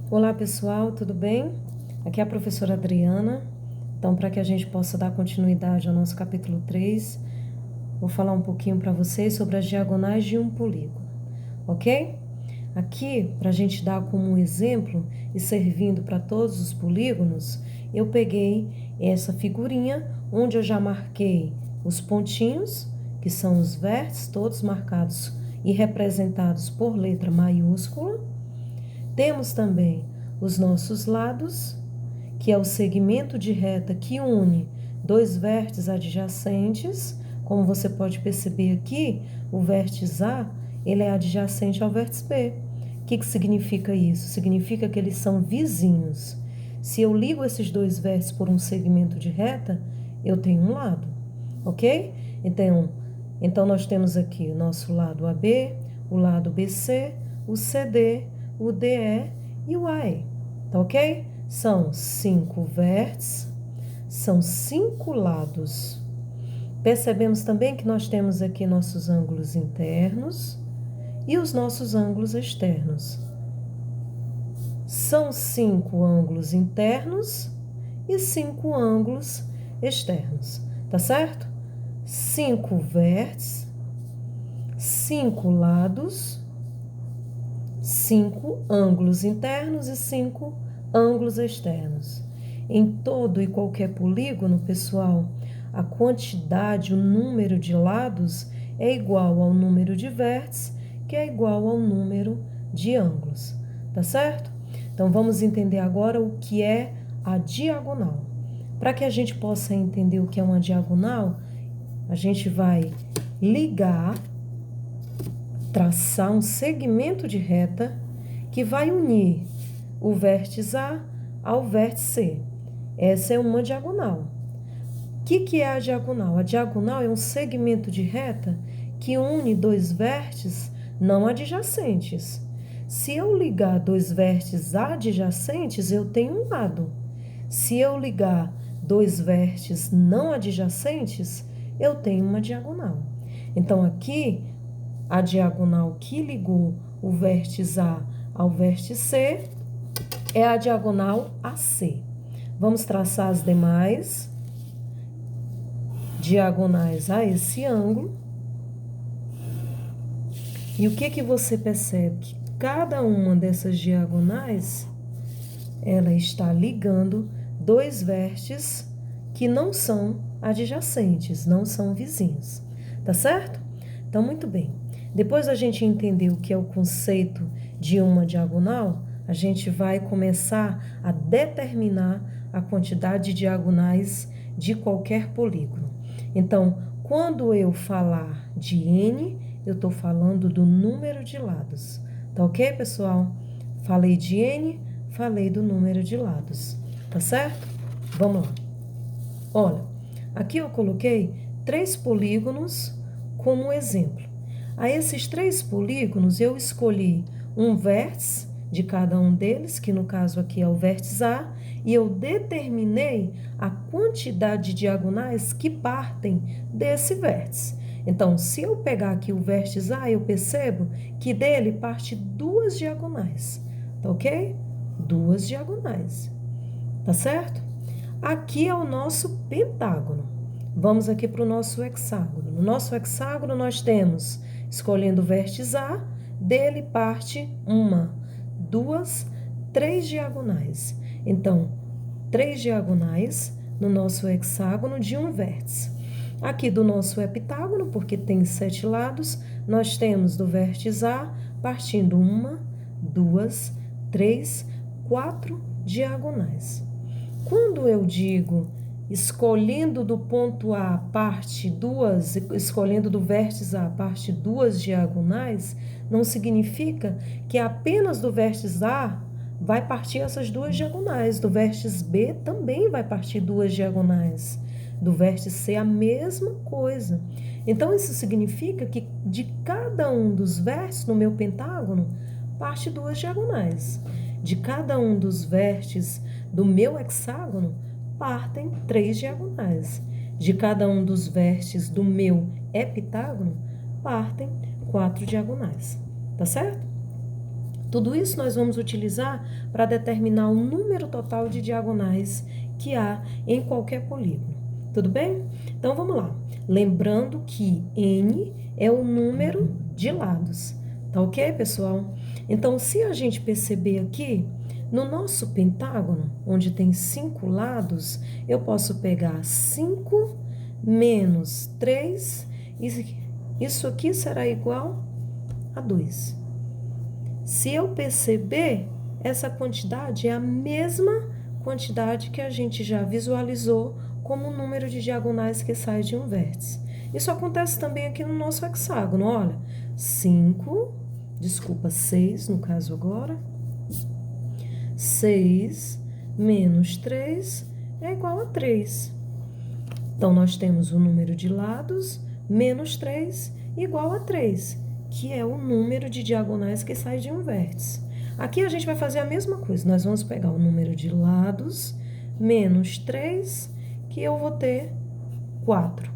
Olá pessoal, tudo bem? Aqui é a professora Adriana. Então, para que a gente possa dar continuidade ao nosso capítulo 3, vou falar um pouquinho para vocês sobre as diagonais de um polígono, ok? Aqui, para a gente dar como um exemplo e servindo para todos os polígonos, eu peguei essa figurinha onde eu já marquei os pontinhos, que são os vértices, todos marcados e representados por letra maiúscula. Temos também os nossos lados, que é o segmento de reta que une dois vértices adjacentes. Como você pode perceber aqui, o vértice A, ele é adjacente ao vértice B. O que significa isso? Significa que eles são vizinhos. Se eu ligo esses dois vértices por um segmento de reta, eu tenho um lado, ok? Então nós temos aqui o nosso lado AB, o lado BC, o CD, o DE e o AE, tá ok? São 5 vértices, são 5 lados. Percebemos também que nós temos aqui nossos ângulos internos e os nossos ângulos externos. São 5 ângulos internos e 5 ângulos externos, tá certo? 5 vértices, 5 lados, 5 ângulos internos e 5 ângulos externos. Em todo e qualquer polígono, pessoal, a quantidade, o número de lados é igual ao número de vértices, que é igual ao número de ângulos, tá certo? Então, vamos entender agora o que é a diagonal. Para que a gente possa entender o que é uma diagonal, a gente vai traçar um segmento de reta que vai unir o vértice A ao vértice C. Essa é uma diagonal. O que é a diagonal? A diagonal é um segmento de reta que une dois vértices não adjacentes. Se eu ligar dois vértices adjacentes, eu tenho um lado. Se eu ligar dois vértices não adjacentes, eu tenho uma diagonal. Então, aqui, a diagonal que ligou o vértice A ao vértice C é a diagonal AC. Vamos traçar as demais diagonais a esse ângulo. E o que você percebe? Que cada uma dessas diagonais, ela está ligando dois vértices que não são adjacentes, não são vizinhos. Tá certo? Então, muito bem. Depois a gente entender o que é o conceito de uma diagonal, a gente vai começar a determinar a quantidade de diagonais de qualquer polígono. Então, quando eu falar de N, eu estou falando do número de lados. Tá ok, pessoal? Falei de N, falei do número de lados. Tá certo? Vamos lá. Olha, aqui eu coloquei 3 polígonos como exemplo. A esses 3 polígonos, eu escolhi um vértice de cada um deles, que no caso aqui é o vértice A, e eu determinei a quantidade de diagonais que partem desse vértice. Então, se eu pegar aqui o vértice A, eu percebo que dele parte 2 diagonais, tá ok? 2 diagonais, tá certo? Aqui é o nosso pentágono. Vamos aqui para o nosso hexágono. No nosso hexágono, nós temos, escolhendo o vértice A, dele parte 1, 2, 3 diagonais. Então, 3 diagonais no nosso hexágono de um vértice. Aqui do nosso heptágono, porque tem 7 lados, nós temos do vértice A partindo 1, 2, 3, 4 diagonais. Quando eu digo escolhendo do ponto A parte 2, escolhendo do vértice A parte 2 diagonais, não significa que apenas do vértice A vai partir essas 2 diagonais. Do vértice B também vai partir 2 diagonais. Do vértice C a mesma coisa. Então, isso significa que de cada um dos vértices no meu pentágono parte 2 diagonais. De cada um dos vértices do meu hexágono partem 3 diagonais. De cada um dos vértices do meu heptágono partem 4 diagonais. Tá certo? Tudo isso nós vamos utilizar para determinar o número total de diagonais que há em qualquer polígono. Tudo bem? Então, vamos lá. Lembrando que n é o número de lados. Tá ok, pessoal? Então, se a gente perceber aqui, no nosso pentágono, onde tem 5 lados, eu posso pegar 5 menos 3, e isso aqui será igual a 2. Se eu perceber, essa quantidade é a mesma quantidade que a gente já visualizou como o número de diagonais que sai de um vértice. Isso acontece também aqui no nosso hexágono, olha. 6 no caso agora. 6 menos 3 é igual a 3. Então, nós temos o número de lados menos 3 igual a 3, que é o número de diagonais que sai de um vértice. Aqui a gente vai fazer a mesma coisa. Nós vamos pegar o número de lados menos 3, que eu vou ter 4.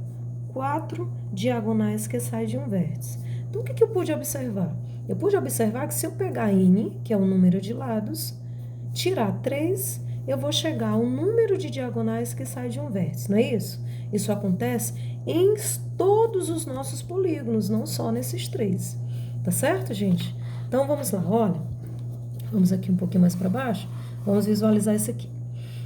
4 diagonais que saem de um vértice. Então, o que eu pude observar? Eu pude observar que se eu pegar n, que é o número de lados, tirar 3, eu vou chegar ao número de diagonais que sai de um vértice, não é isso? Isso acontece em todos os nossos polígonos, não só nesses 3. Tá certo, gente? Então, vamos lá, olha. Vamos aqui um pouquinho mais para baixo. Vamos visualizar isso aqui.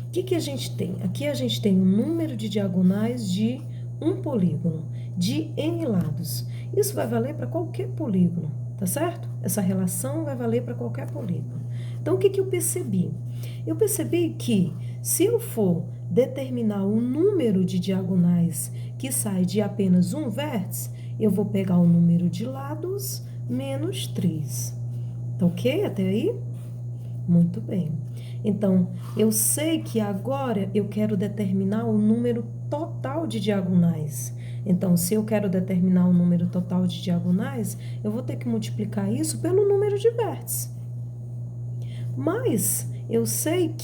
O que a gente tem? Aqui a gente tem o número de diagonais de um polígono, de n lados. Isso vai valer para qualquer polígono, tá certo? Essa relação vai valer para qualquer polígono. Então, o que eu percebi? Eu percebi que, se eu for determinar o número de diagonais que sai de apenas um vértice, eu vou pegar o número de lados menos 3. Tá ok até aí? Muito bem. Então, eu sei que agora eu quero determinar o número total de diagonais. Então, se eu quero determinar o número total de diagonais, eu vou ter que multiplicar isso pelo número de vértices. Mas eu sei que